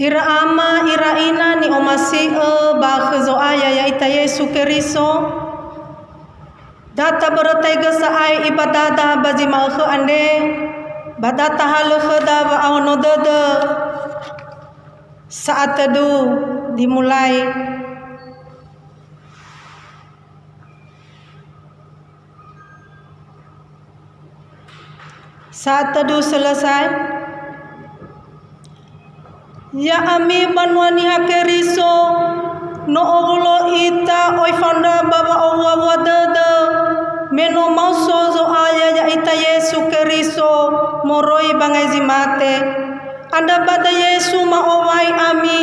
Ira ama ira ina ni omasi bah zo aya ya ita Yesu Keriso. Data beretega sa ay ibadada baji ma ande. Badata hal khada wa awno dede. Saat teduh dimulai. Saat teduh selesai. Ya ami banwani hakeriso no ogulo ita oi fanda baba owa wadada meno mauso zo aya ya ita Yesu Keriso moroi bangai zimate anda bada Yesu ma owai ami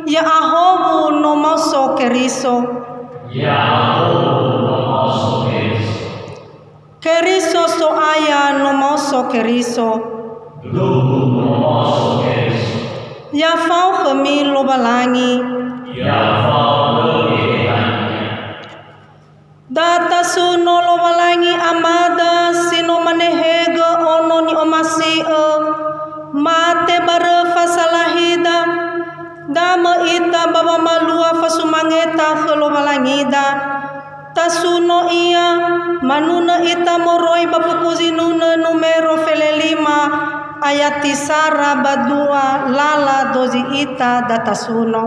ya ahobu no mauso Keriso ya ahobu no mauso Keriso Keriso so aya no mauso Keriso lugu no mauso Keriso ya fau kami lobalangi ya fau lobalangi data suno lobalangi amada sino manehega ono ni omasi mate bare fasalahida dama ita baba malua fasumangeta lobalangida tasuno iya manuna ita moroi bapukuzinuna numero felelima ayat tisara badua lala dozi ita datasuno.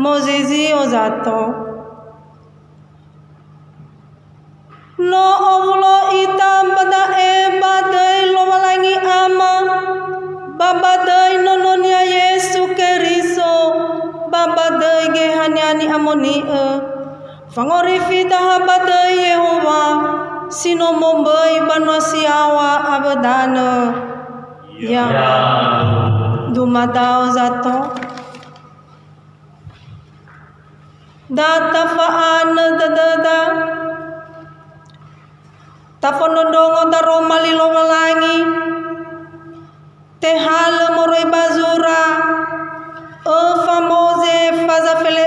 Mozizi ozato no ovulo ita bada badai lo walangi ama babadai nononia Yesu Keriso babadai gehaniani amoni fangori fita habadai Yehova sino mombai banwasiawa abadana ya dumadao zato data faan dadada tafonondongo daro malilo walangi tehal moroi bazura moze faza fele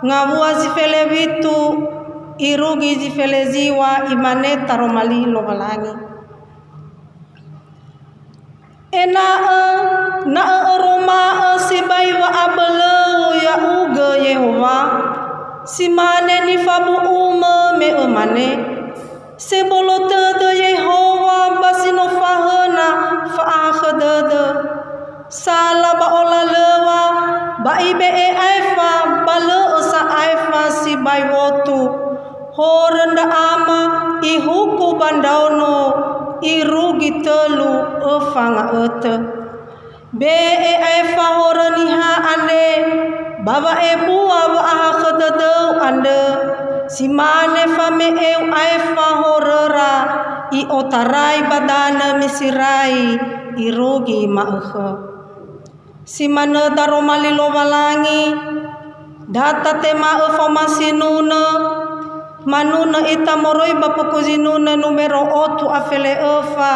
ngawua zifele vitu irugi zifele ziwa imane taro malilo walangi ena na roma sibai wa abele ya uga Yehova simane ni fabu me emane sebolo tede Yehova basino fahana faakhadede sala ba ola lewa ba ibe aifa bale osa aifa si bai wotu horenda ama ihuku bandauno fanga ete be ai fahora niha ande baba bua ba aha khadadau ande simane fame ai fahora I otarai badana misirai irogi maakha simane daromali lobalangi data tema masinuna manuna ita moroi bapukuzinuna numero 8 afele efa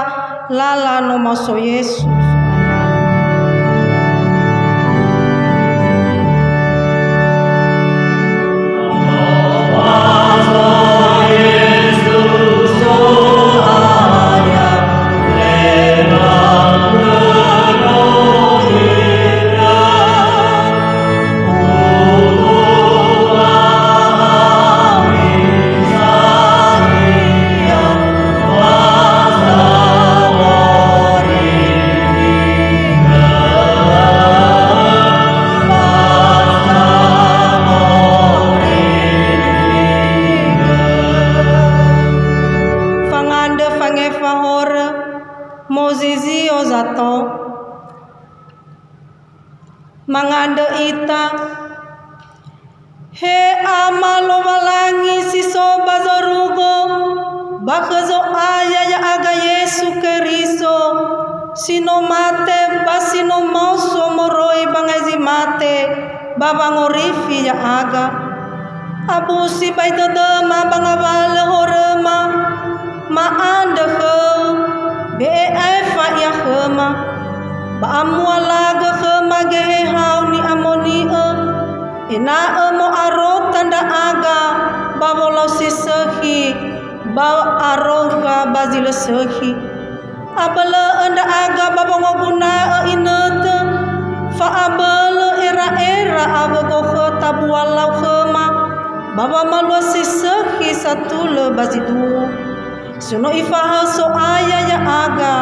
lala no maso Yesus. Mozizi ozato manganda ita he amalo malangi siso bazorugo bakazo aya ya aga Yesu Keriso sino mate basino moso moroi bangazi mate babangorifi ya aga abusi baitodema bangabale horema maanda he be fa ya khema ba amwala ga khema ge hauni amoni ina mo arot tanda aga ba bolo sisahi ba aroga bazil sahi abala anda aga ba ngobuna inat fa abala era abago khata buala khema baba malwa sisahi satul bazidu suno ifaha so aya ya aga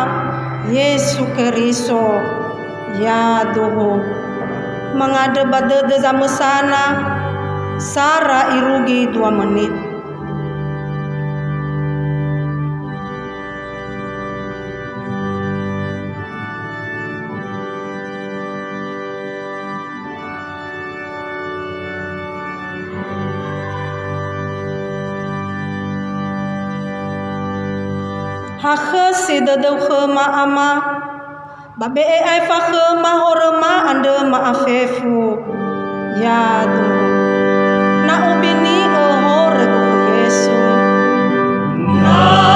Yesu Keriso ya doho mangada badada zamusana Sara irugi 2 menit. Hakha sidadau khema ama babe ai fa khema horema ande maafefu ya do na ubini hore ko Yesu na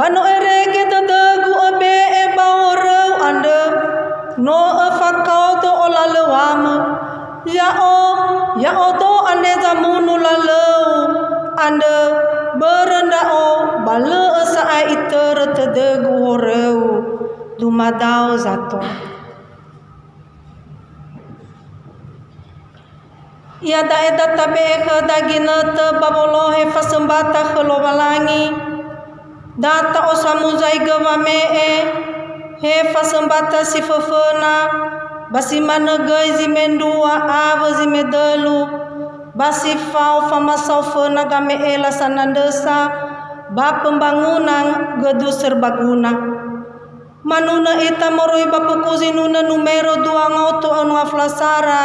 Bano erege tadagu abe bahorau ande no afakau to olalewama ya o to ande zamunu lalau ande berenda o bale asa iter tadagu horau dumadau zato ya daeda tabe ke dagina te babolohe fasembata kelobalangi data osamuzai gawame he fasembata sifafena basimana gai zimendua ava zimedelu basifau famasofena game ela sanandesa ba pembangunan gedu serbaguna Manuna ita moroi bapukuzi nuna numero 2 ngoto anu aflasara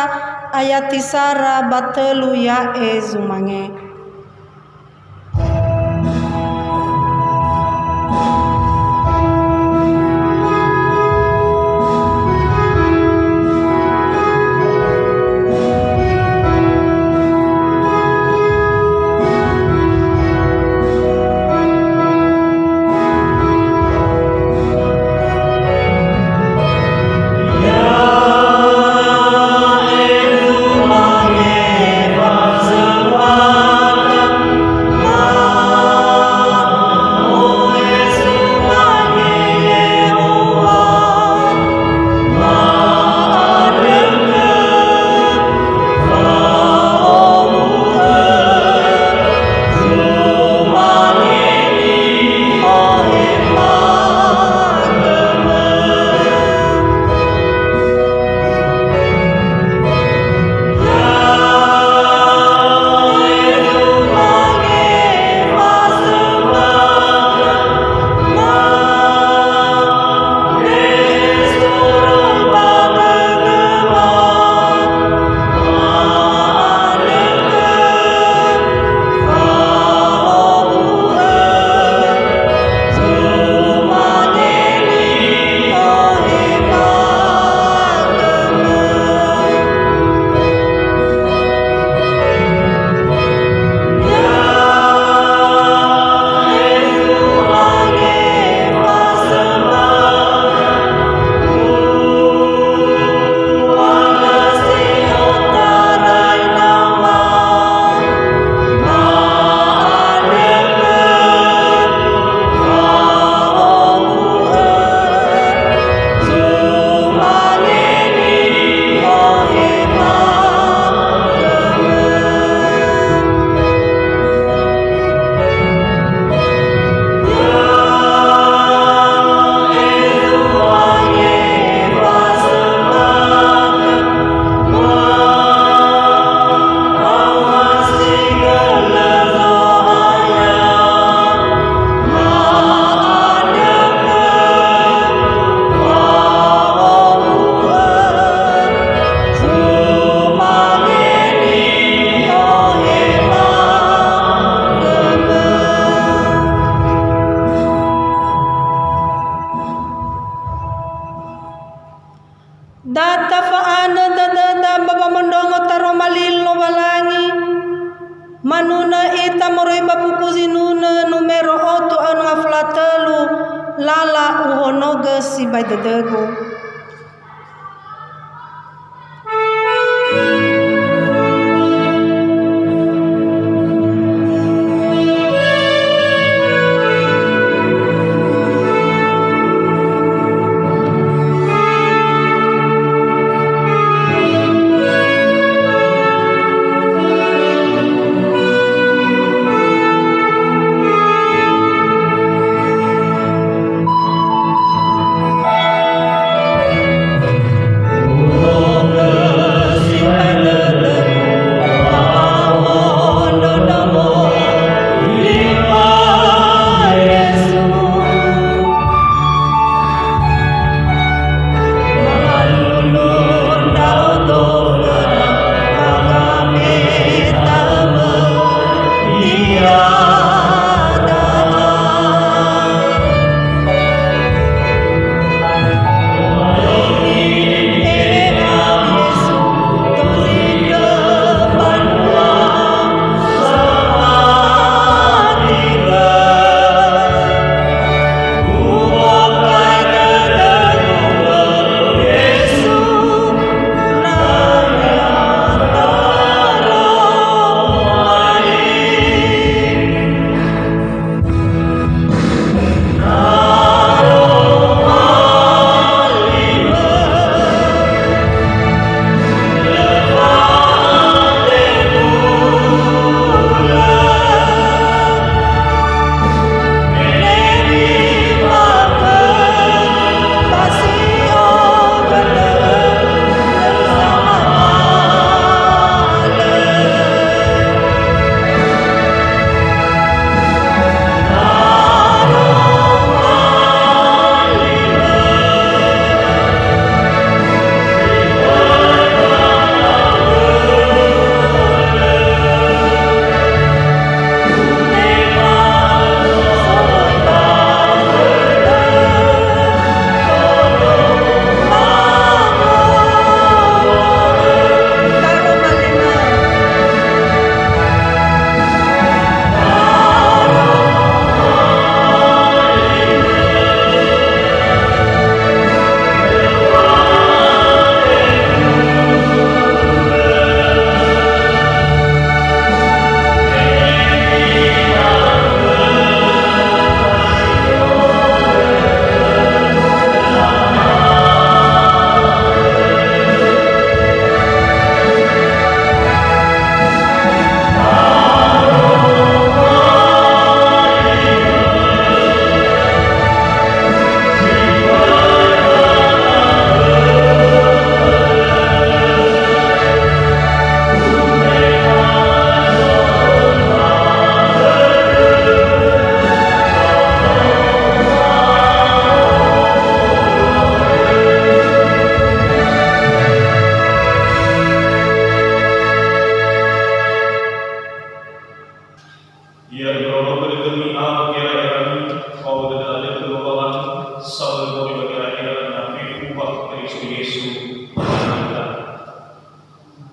ayati sara batelu ya ezumange. Data faana dada baba mondongo taro malilo balangi. Manuna ita moroi bapukuzi nuna numero 8 anu aflatelu lala uhonoge si baidedego.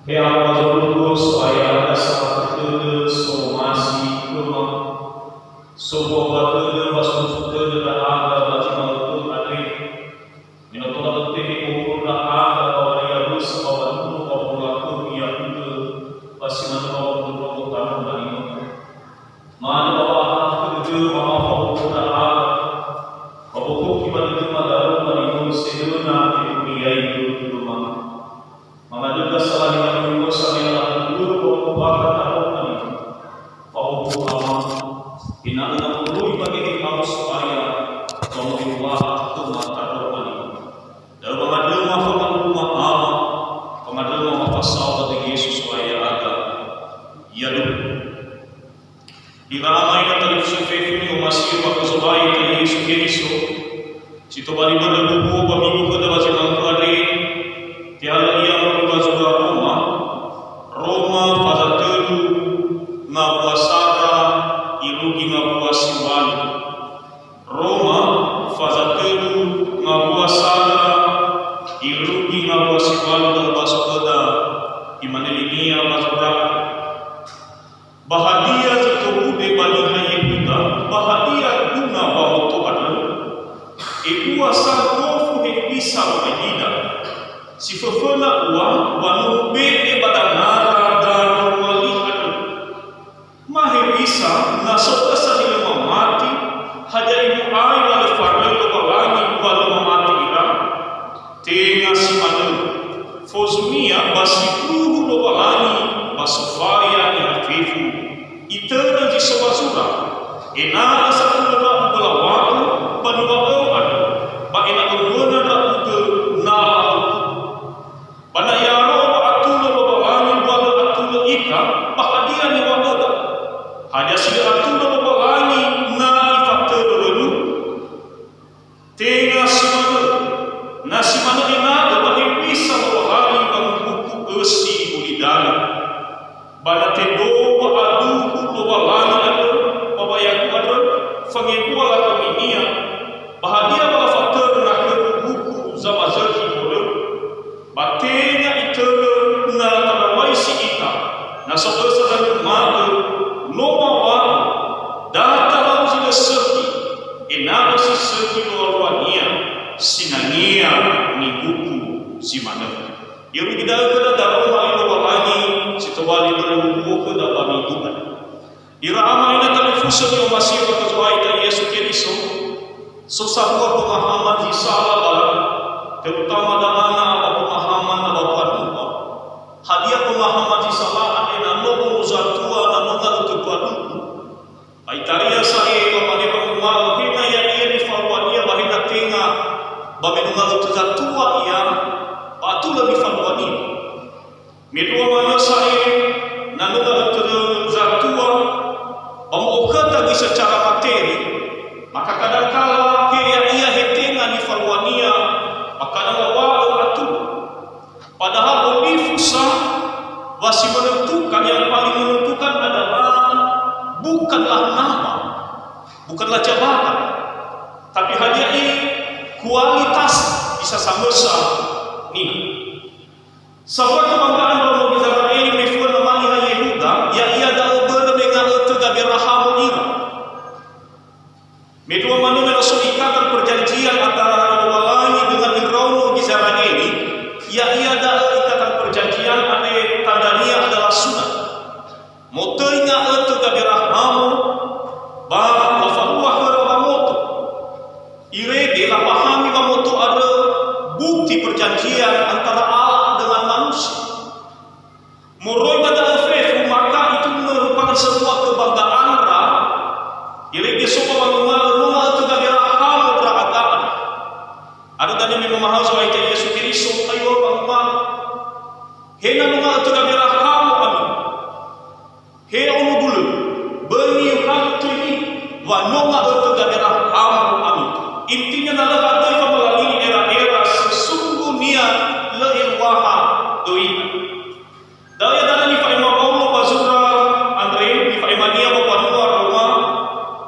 Kaya mazulungo supaya ada sama kita somasi kuma sobo kita basu kita dah ada bagi malu ada minat orang itu pun dah ada orang yang harus orang itu orang yang itu pasti mana orang itu orang dari mana orang itu orang dah ada orang kita itu mana dari seduna itu dia itu rumah mana juga salah yang menguasai yang dulu berubah tahun ini, bahwa ulama ina perlu bagi kita supaya Allah itu mata doa ini. Dalam pengadil maafkan rumah Allah, pengadil maafkan sahabat Yesus supaya ada ia dulu. Iramai na televisi fefi masih waktu supaya Yesus Yesus, situ balik berlalu pemilu pada wajib mengkuadri. Tiada yang juga Roma fazatelu ngabuasara irugi ngabuasiwan Roma fazatelu ngabuasara irugi ngabuasiwan berbasukada imanelinia mazura bahagia zitubude baliha Yehuda bahagia guna bahoto adalah ikuwa sagofu hekisa wajida si fefena uang wanube badanara dan malihat mahirisa nasok sahil mamati haja ibu ai wal farlo bawangi wal mamati ira tenga si manu fozumia basiku lo bawangi basufaya ni hafifu itera di sobasura ena asakula balawan panuwa adu ba ena uruna da na pada yaro atulo babawani wala atulo ika bahagia ni wagoda hanya si atulo babawani na ifakte dulu tenga simana ina bahi bisa babawani bangbuku esi ulidana bana tendo adu babawani adu babayaku adu fangeku ala kaminia bahagia bala fakte na buku zama zaki batenya itu na tarawai si kita na sokosa dan malu loma wa data lau sila serti enada si serti luarwania sinania ni buku si mana yang kita kena darah mai luarwani si tawali berbuku ke dalam hidupan irama ina telefusa ni masih berkesuai dan Yesus Kristus so sabua pemahaman di salah terutama dalam hadiah pemahaman di salah ada nobo uzatua na nonga utukuadu aitaria sae mamane pemahaman kena ya ia di falwania bahina tenga bamenunga utuzatua ia patula di falwania medua mana sae na nonga utuzatua pamokata di secara materi maka kadangkala ia hetenga di falwania makana wao atu padahal Olifusa masih menentukan yang paling menentukan adalah bukanlah nama, bukanlah jabatan, tapi hanya kualitas bisa samesa nih. Sebuah kebanggaan Romo Israel mefur namanya Yehuda, ya ia dah berdengar itu gabe rahamunira. Medua mana merasuk ikatan perjanjian antara Romawi dengan Romo Israel ini. Ya ia adalah ikatan perjanjian ane tandanya adalah sunat. Motonya itu gabe rahmamu ba mafaruah rahamoto. Ire de la pahami bamoto ada bukti perjanjian antara Allah dengan manusia. Moroi pada afrefu maka itu merupakan sebuah kebanggaan ra. Ire de sopa rumah itu gabe rahmamu raataan. Ada tadi memahami soal Yesus Kristus ayo bangma hena mga tuga berahamo amin he ono bulu bani hantu ini wa nonga tuga berahamo amin intinya adalah ada melalui era-era sesungguhnya leilwaha doi daya dana ni faima Paulo bazura Andre ni faima dia bapanua Roma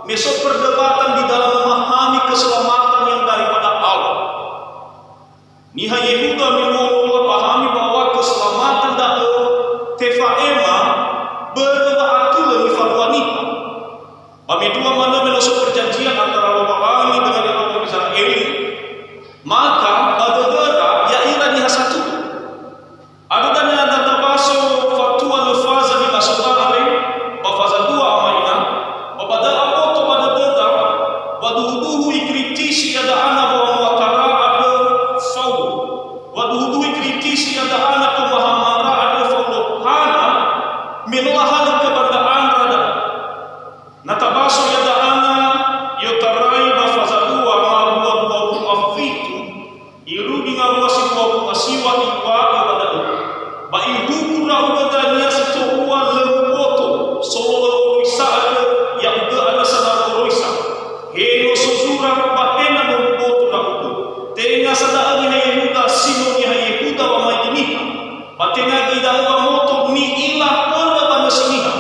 mesok perdebatan di dalam memahami keselamatan yang daripada Allah. Niha Yehuda memang pahami bahwa keselamatan dah lui kritisi ada anak pemahamara ada faulokana menolahan kebanggaan rada natabaso ada anak yotarai bafazadua mabuabu afitu irudi ngawasi buabu asiwa iwa ibada ba ibu kura ubadanya setoua lempoto solo roisa yang ke ada sadar roisa helo sozura batena lempoto rabu tenga sadar ni Yehuda sino ni Yehuda wa majiniha batenga gida wa moto ni ilah ora bana siniha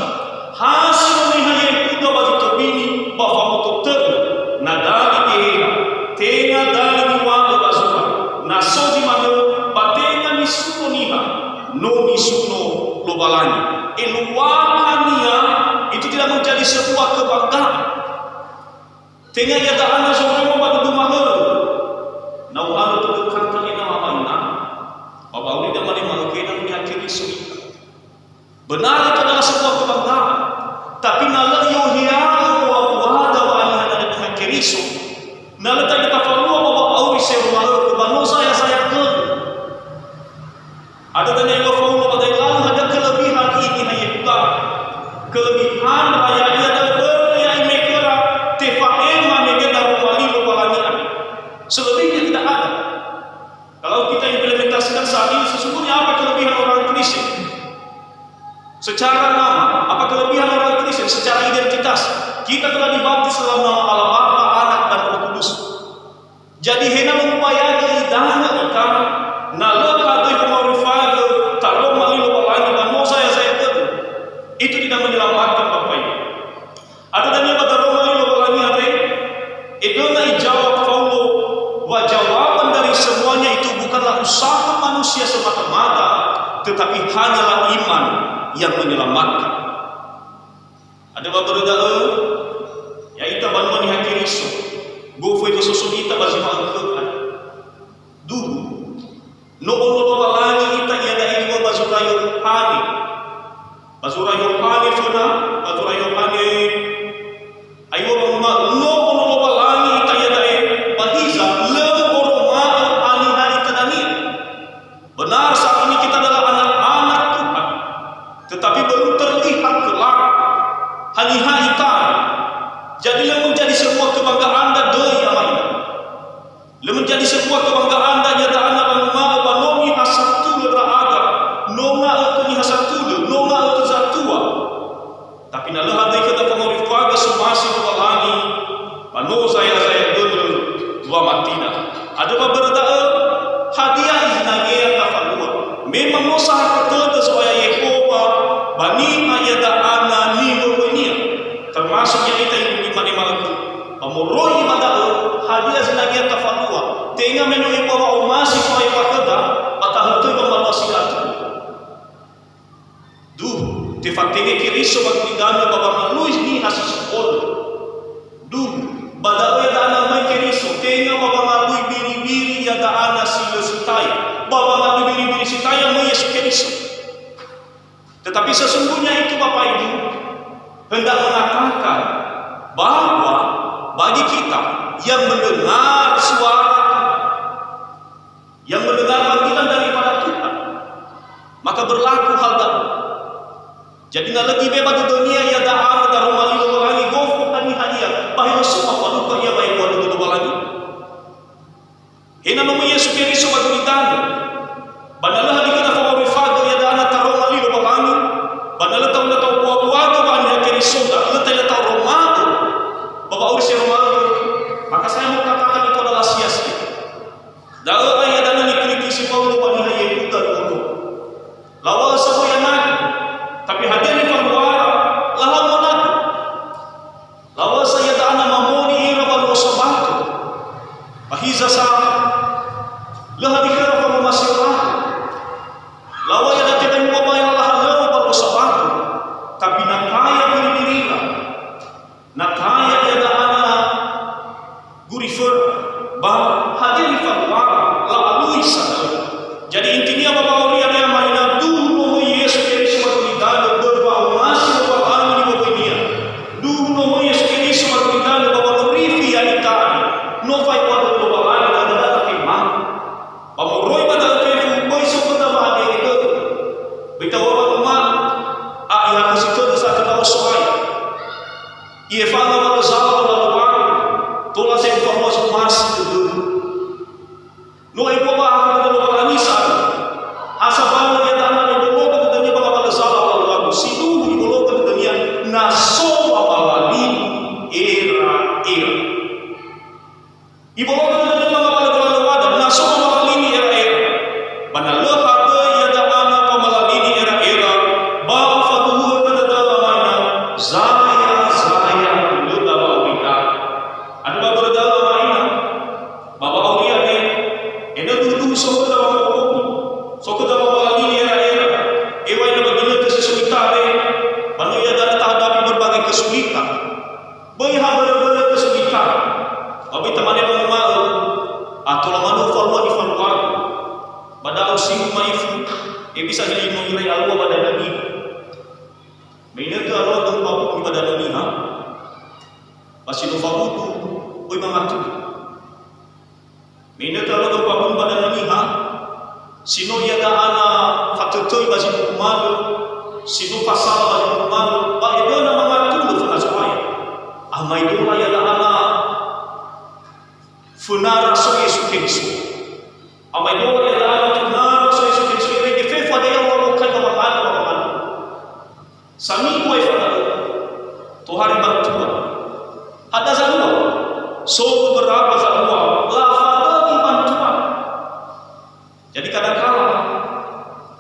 hasil ni Yehuda wa ditobini ba moto tebu nadali dehera tenga dali wa bazura na sodi mano batenga ni suno niha no ni suno lobalani eluahania itu tidak menjadi sebuah kebanggaan tenga ya ta'ala sobremo ba dumahal na wala to kanta ina mamaina babaw ni naman ang mga ni hakili suita benar itu adalah sebuah kebanggaan tapi nalayo hiya wa wada wa ana na hakili su nalata kita falua babaw ri serwa bano saya ke ada tanya yang faulu pada lalu ada kelebihan ini hayya kelebihan raya dia ada yang mekera tefaema megeda rumali lo walani selebihnya tidak ada. Kalau kita implementasikan saat ini sesungguhnya apa kelebihan orang Kristen? Secara nama, apa kelebihan orang Kristen? Secara identitas, kita telah dibaptis dalam nama Allah Bapa, Anak dan Roh Kudus. Jadi hena mengupayakan idahnya kita, nalaka doi pemaurifaga, tarom malilo balani bano saya itu tidak menyelamatkan Bapak Ibu. Ada dan yang kata Roma malilo balani hari, itu naik jawab Paulo. Jawaban dari semuanya itu bukanlah usaha manusia semata-mata, tetapi hanyalah iman yang menyelamatkan. Ada beberapa ya ita banwan ni hakiriso go foi to sosulita bazima angkean dulu no ono balani ita ya da ini bazurayo hani funa bazurayo hani ayo ma no ono balani ita ya da bahiza benar saat ini kita adalah anak-anak Tuhan, tetapi belum terlihat kelak haniha ita. Jadilah menjadi sebuah kebanggaan dan doi lain. Menjadi sebuah kebanggaan dan nyata anak bangma banomi hasatu leraga, nonga utuni hasatu, nonga utuzatua. Tapi nalah ada kita pengorifaga sumasi walani, bano saya bener dua matina. Ada beberapa hadiah iznagea tafalua memang usaha kepada supaya Yehova bani ayada ana ni murnia termasuk yang kita ibu di mana itu amuroi madao hadiah iznagea tafalua tenga menu Yehova umasi supaya pakada atau itu memalasikan duh tefatenge kiriso bagidano baba maluis ni hasis ol duh badao ya ana mai kiriso tenga baba malui biri-biri ya da ana sitai baba malui biri-biri sitai yang Yesus Kristus. Tetapi sesungguhnya itu Bapak Ibu hendak mengatakan bahwa bagi kita yang mendengar suara yang mendengar panggilan daripada Tuhan maka berlaku hal baru. Jadi lagi bebas di dunia ya da ana da rumali lagi gofu tani hadiah bahwa semua paluka ya baik walau dulu lagi. Hina nama Yesus Kristus bagitano. Banalah dikata favorifado ya da ana taroma lilo balangi. Banalah tahu na tahu buat bani ya Kristus da letai tahu Romano. Bapak urus Romano. Maka saya mau katakan itu adalah sia-sia. Dalam ayat dan ni kritisi Paulo bani ya Yehuda dulu. Lawal sabo ya nak. Tapi hadiah ni pangwara lahan mo nak. Lawal saya da ana mamoni ira balo sabato. Pahiza sa lahan dikira pa masyarakat. Lawa ya dati dan babayang lahan lawa balo sabato. Tapi nakaya diri-dirilah. Nakaya ya da ana gurifer bah hadiah ni pangwara lalu isa. Jadi intinya Bapak Ori ada yang mainan dulu Yesus Kristus berkata berbahagia masih berbahagia di bawah ini. Dulu Yesus Kristus berkata bahwa rifi yang kita no fai pada berbahagia dan ada kemah. Bapak Roy pada tefu boy So kita memahami ni era-era. Ewa yang begini kesulitan manusia dan terhadapi berbagai kesulitan. Berbagai kesulitan. Tapi teman yang mengumal atau lamanu falwa di falwa. Pada usia maifu, bisa jadi mengirai alwa pada nabi. Bina ke alwa tu babu pada nabi ha. Masih tu babu tu, oi mangatu. Bina ke alwa tu babu pada nabi ha. Sino ia dah ana fatutoi bagi hukuman, sino pasal bagi hukuman, ba itu nama mangatu tu fana supaya. Amai tu ia dah ana funara so Yesu Kristus. Amai tu ia dah ana funara so Yesu Kristus. Ini fefa dia orang bukan orang. Sami kuai fana Tuhan bantuan. Ada zalua. So berapa zalua? Lafada di bantuan. Jadi kadang-kadang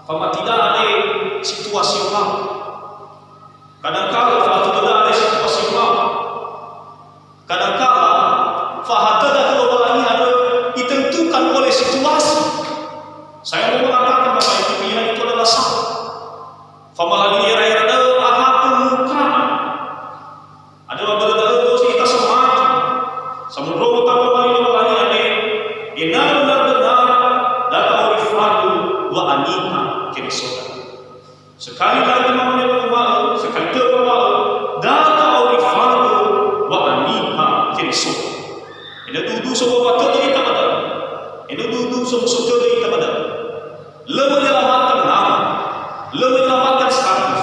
kalau tidak ada situasi orang, kadang-kadang kalau tidak ada situasi orang, kadang-kadang fahata dan kelolaan ini ada ditentukan oleh situasi. Saya mau mengatakan bahawa itu pilihan itu adalah salah. Famalah ini era-era ada ahapun muka. Ada beberapa dosa kita semati. Sama romo tahu balik ini ada. Benar data orifadu wa anima kerisota. Sekali lagi namanya berubah, sekali terubah. Data orifadu wa anima kerisota. Ini duduk semua waktu kita pada. Ini duduk semua waktu kita pada. Lebih menyelamatkan nama, lebih menyelamatkan status,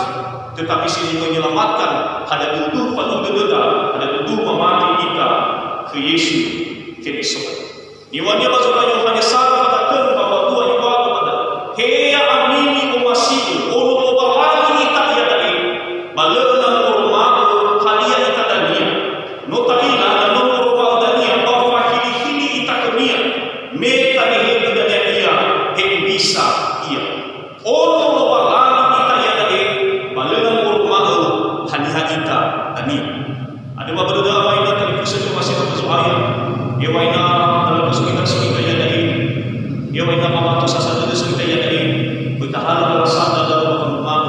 tetapi sini menyelamatkan ada duduk pada beda, ada duduk memati kita ke Yesus Kristus. Iwannya maksudnya Yohanes 1 katakan bahwa Tuhan Yesus kepada heya amini umasiku ulu obahani kita ya dari balena urma hadiah kita dania nota ina dan nomor urma dania bahwa hili kita kemia meta hehe dania ia he bisa ia ulu obahani kita ya dari balena urma hadiah kita dania ada beberapa ayat dari kisah masih bersuara Ewaina dalam kesulitan ya dari Ewaina mama tu sasa tu kesulitan ya dari bertahan rasa dalam pengumuman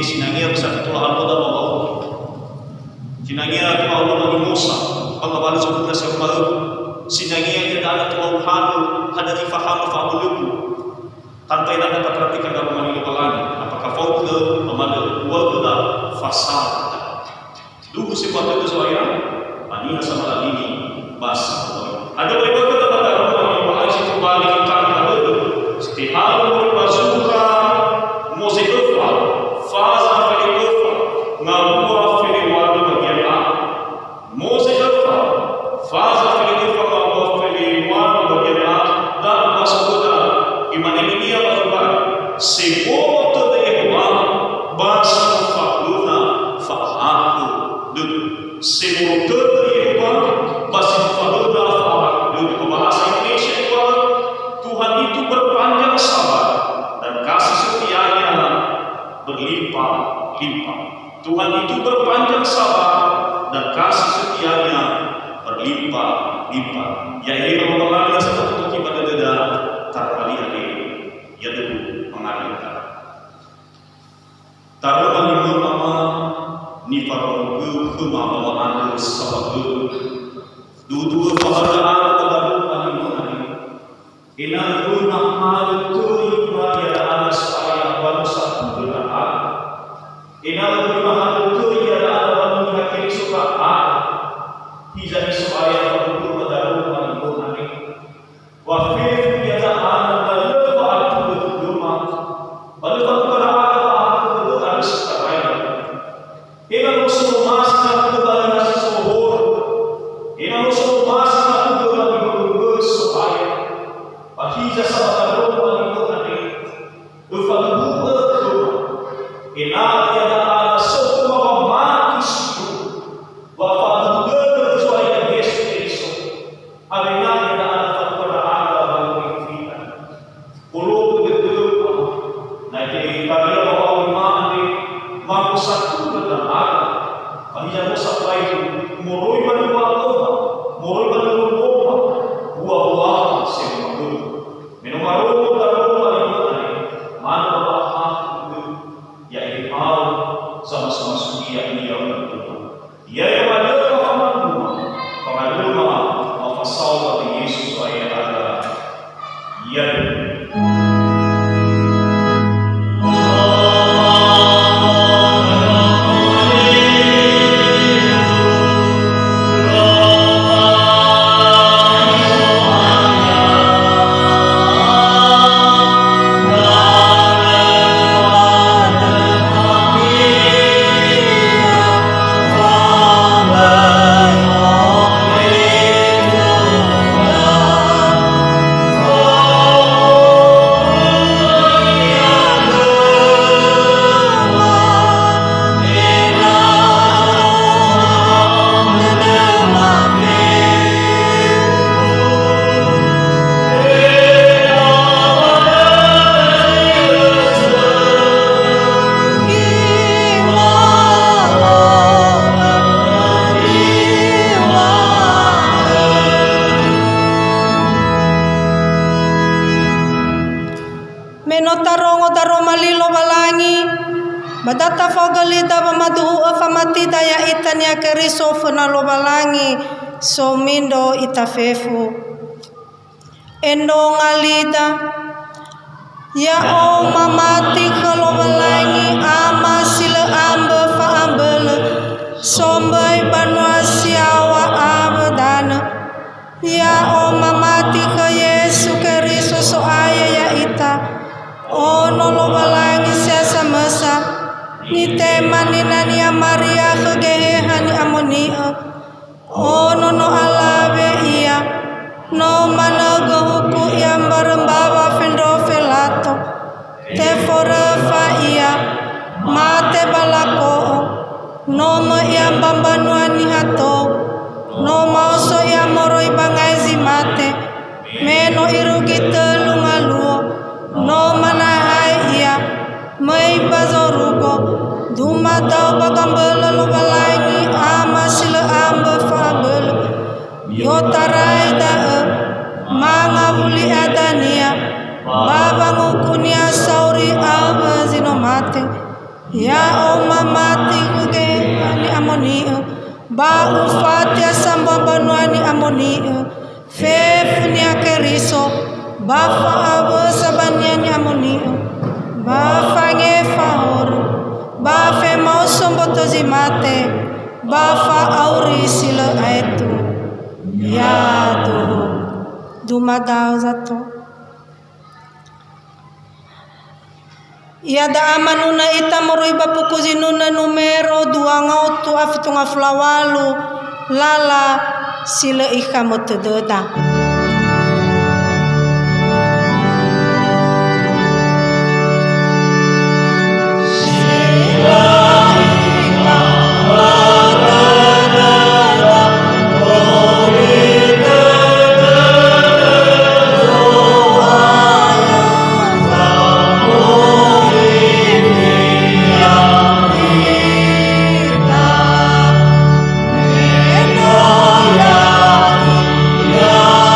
sinangia besar itu Allah dah bawa sinangia tu Allah bagi Musa pengabal sebutnya siapa sinangia kita ada Tuhan ada difaham faham tanpa yang dapat perhatikan dalam mani kepala apakah faul ke amal wala fasad dulu sebab itu saya ani sama ini bas ada beberapa tempat rumah yang bahasa kembali kita ada setiap berbazuka mozekofa faza fekofa ngabua feliwadu bagian A mozekofa faza fekofa ngabua feliwadu bagian A dan basuda iman ini dia berubah sebuah Yehova basa fakluna fahaku dulu sebuah Yehova basa fakluna bahasa Indonesia itu Tuhan itu berpanjang sabar dan kasih setianya berlimpah-limpah. Tuhan itu berpanjang sabar dan kasih setianya berlimpah-limpah. Yaitu mengalami satu untuk ibadah deda terkali-kali ia dulu mengalihkan. Taruhan lima nama nifarogu kemampuan anda sahabat dua keadaan Inna guna hal tu ya anas ayat bangsa berdoa. Inna guna hal tu ya anak hakim suka hijau supaya berdoa dalam rumah ini. Wafir ya anak berdoa aku berdoa. Berdoa kepada aku berdoa sekarang. Inna musuh masna kembali nasi sohor. Inna musuh masna kembali supaya Bahija sahabat roh itu nanti berfaham betul. Ina ada ala semua mati situ. Wafat betul supaya Yesus Kristus. Abina ada ala pada Allah bagi kita. Ulu betul. Nanti kali bawa iman ni mampu satu dalam Allah. Bahija sampai moroi berdua Allah, moroi berdua buah-buah semua. Minum arum dalam rumah ini, tarongo daro malilo balangi badata fogalida bamadu afamati daya itania keriso fena lo balangi so mindo itafefu endo ngalida ya o mamati kalau balangi ama sila ambe fa ambele sombai banwa siawa abadana ya o mamati ke Yesu Keriso so aya ya ita o nolo balangi siasa mesa ni tema ni nani Maria kegehani amonia o nono alabe iya no mana gohuku yang barembaba fendo velato te forefa iya mate balako no mo yang bambanuani hato no mauso yang moroi bangai zimate meno irugi telungaluo no mana hai iya mai bazorugo duma dau bagambele lo balangi ama sila ambe fabele yotarai da manga buli adania baba ngukunia sauri aba zinomate ya o mamati kuge ani amoni ba ufatia samba banwani amoni fefunia keriso ba fa aba sabanyani amoni ba fange fahor ba fe mausomboto zimate ba fa auri sila aitu ya Tuhan dumadao zato ya da amanuna ita moroi bapukuzinuna numero 2 ngautu afitunga flawalu lala sila ikamotededa Ya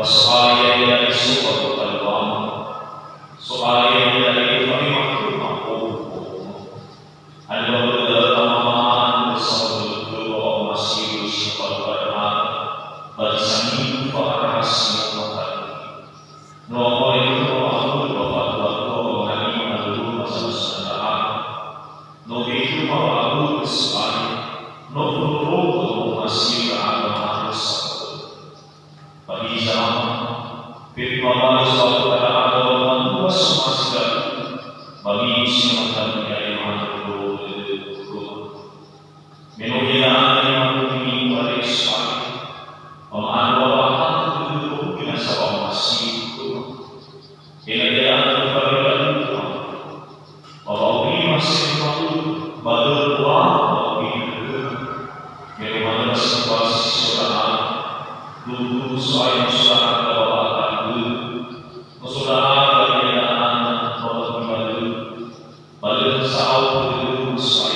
soalnya dari suatu terbang, soalnya dari kami makhluk ada beberapa pemahaman bersama bahwa masih bersifat pada barisan para hasil nomor itu aku bapak hari lalu masa sejarah nomor itu aku sekali nomor masih agama bagi zaman firman suatu kata agama luas masih bagi semua yang Menologian yang mungkin pada sekali pemahaman itu dengan sabab masih itu dengan perbedaan itu bahwa ini masih satu badan uang itu bagaimana situasi saudara dulu saya saudara bapak itu saudara perbedaan badan sahau itu saya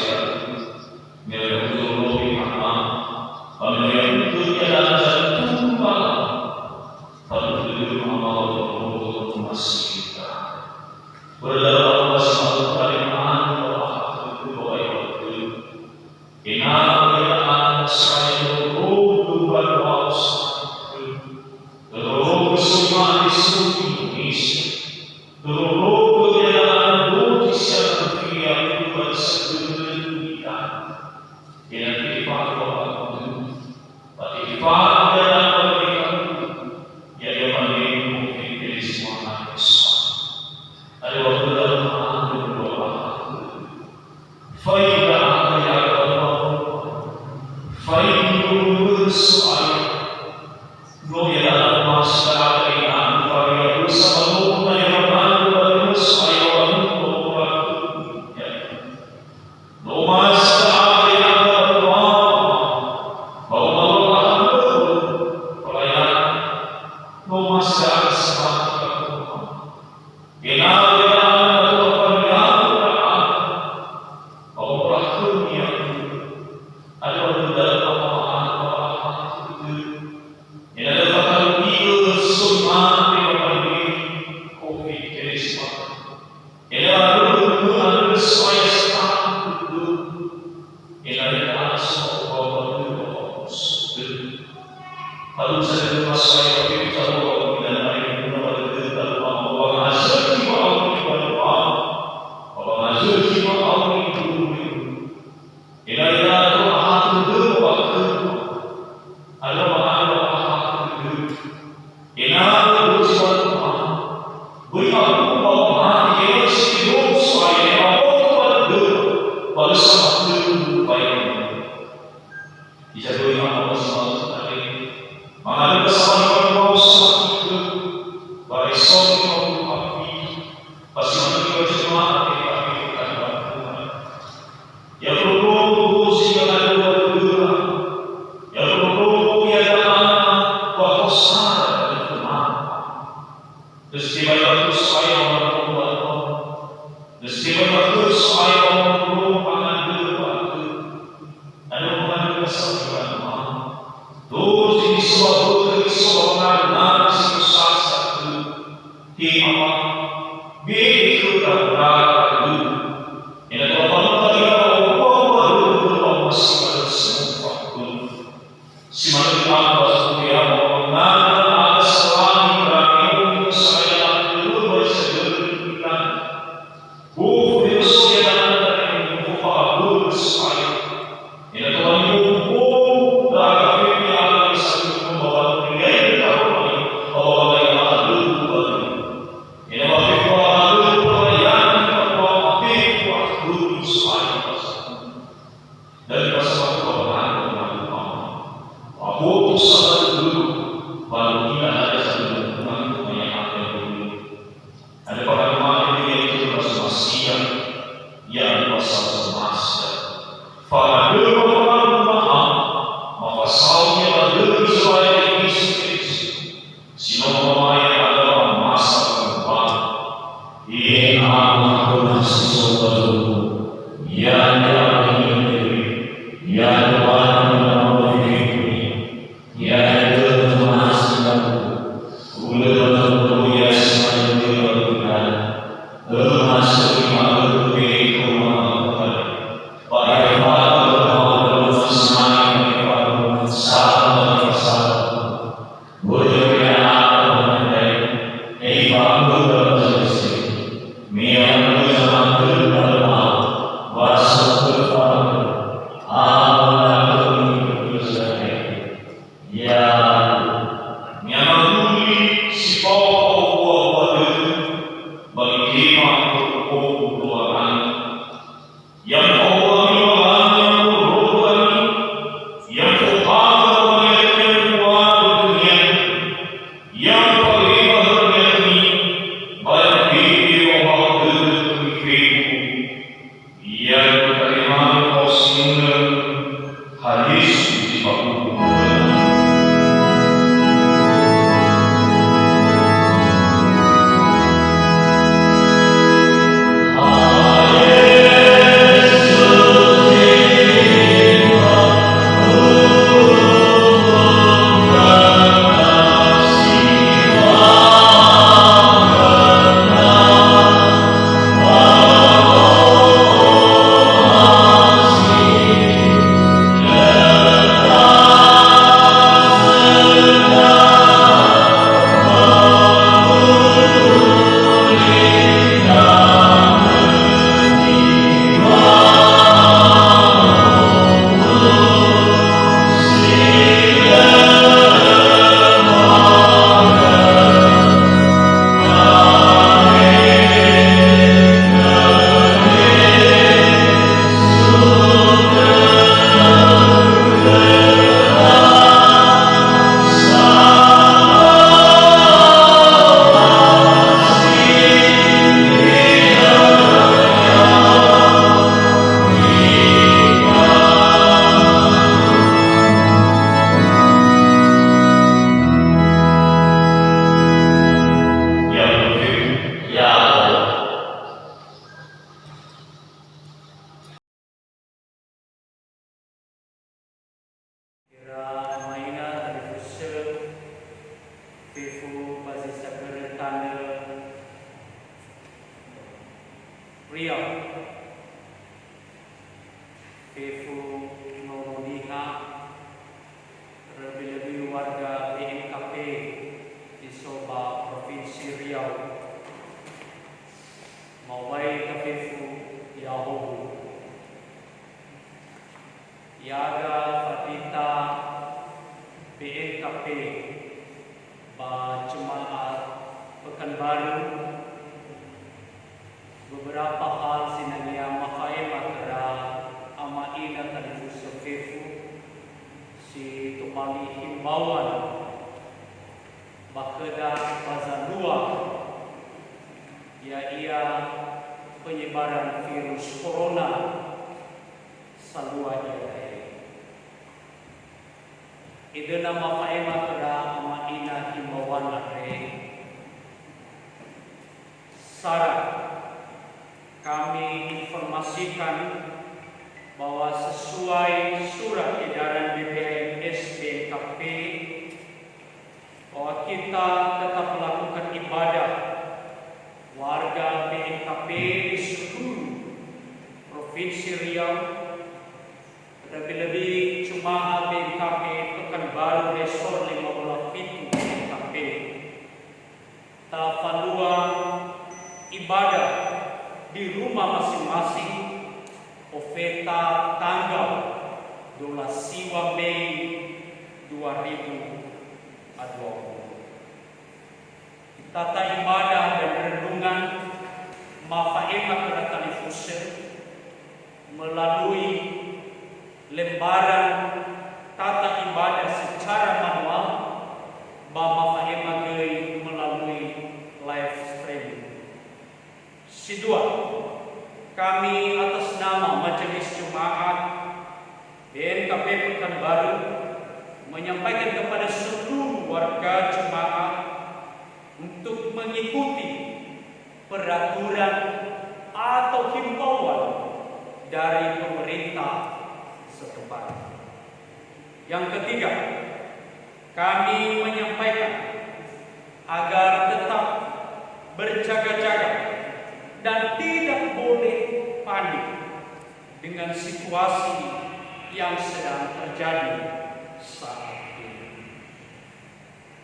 Saya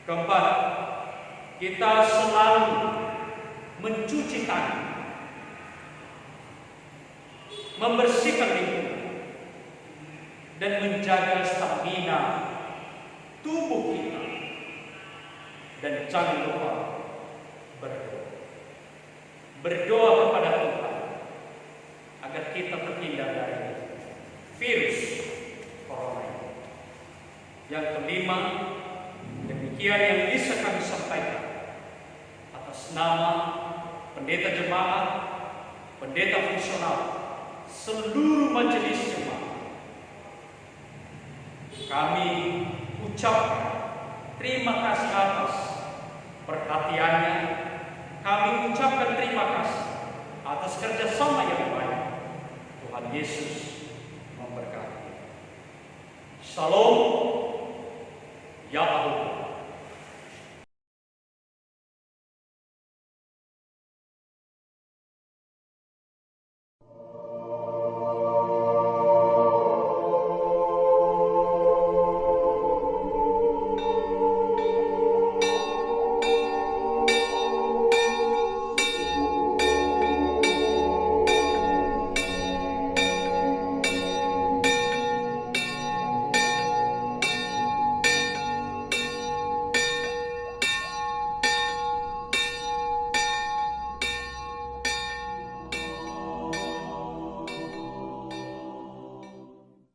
Keempat, kita selalu mencuci tangan, membersihkan lingkungan, dan menjaga stamina tubuh kita. Dan jangan lupa berdoa. Berdoa kepada Tuhan agar kita terhindar dari virus corona ini. Yang kelima, demikian yang bisa kami sampaikan atas nama pendeta jemaat, pendeta fungsional, seluruh majelis jemaat. Kami ucapkan terima kasih atas perhatiannya. Kami ucapkan terima kasih atas kerjasama yang baik. Tuhan Yesus memberkati. Shalom. Ya Allah.